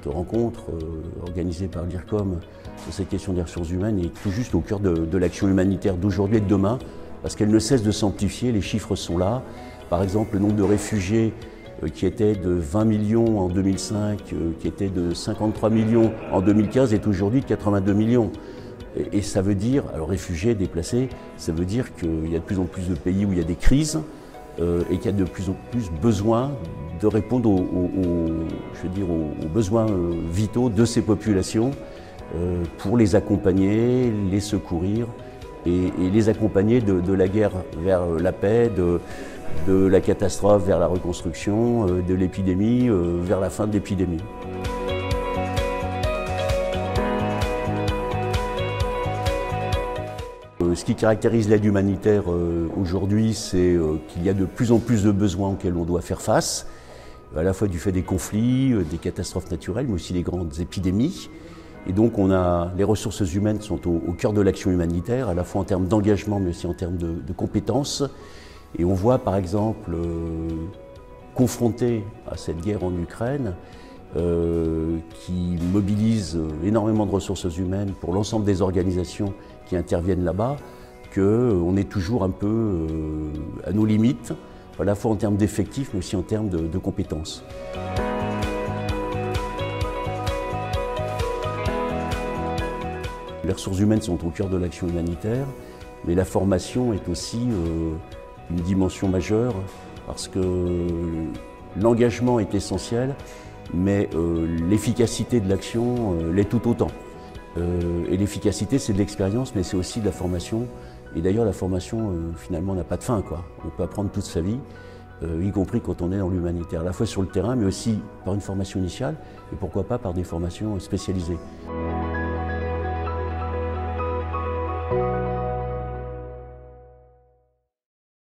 rencontre organisée par l'IRCOM sur cette question des ressources humaines est tout juste au cœur de l'action humanitaire d'aujourd'hui et de demain, parce qu'elle ne cesse de s'amplifier, les chiffres sont là. Par exemple, le nombre de réfugiés qui était de 20 millions en 2005, qui était de 53 millions en 2015, est aujourd'hui de 82 millions. Et ça veut dire, alors réfugiés, déplacés, ça veut dire qu'il y a de plus en plus de pays où il y a des crises et qu'il y a de plus en plus besoin de répondre aux besoins vitaux de ces populations pour les accompagner, les secourir et les accompagner de la guerre vers la paix, de la catastrophe vers la reconstruction, de l'épidémie vers la fin de l'épidémie. Ce qui caractérise l'aide humanitaire aujourd'hui, c'est qu'il y a de plus en plus de besoins auxquels on doit faire face, à la fois du fait des conflits, des catastrophes naturelles, mais aussi des grandes épidémies. Et donc les ressources humaines sont au cœur de l'action humanitaire, à la fois en termes d'engagement, mais aussi en termes de compétences. Et on voit par exemple, confronté à cette guerre en Ukraine, qui mobilise énormément de ressources humaines pour l'ensemble des organisations qui interviennent là-bas, qu'on est toujours un peu à nos limites, à la fois en termes d'effectifs, mais aussi en termes de compétences. Les ressources humaines sont au cœur de l'action humanitaire, mais la formation est aussi une dimension majeure, parce que l'engagement est essentiel, mais l'efficacité de l'action l'est tout autant. Et l'efficacité, c'est de l'expérience, mais c'est aussi de la formation. Et d'ailleurs, la formation, finalement, n'a pas de fin, quoi. On peut apprendre toute sa vie, y compris quand on est dans l'humanitaire, à la fois sur le terrain, mais aussi par une formation initiale, et pourquoi pas par des formations spécialisées.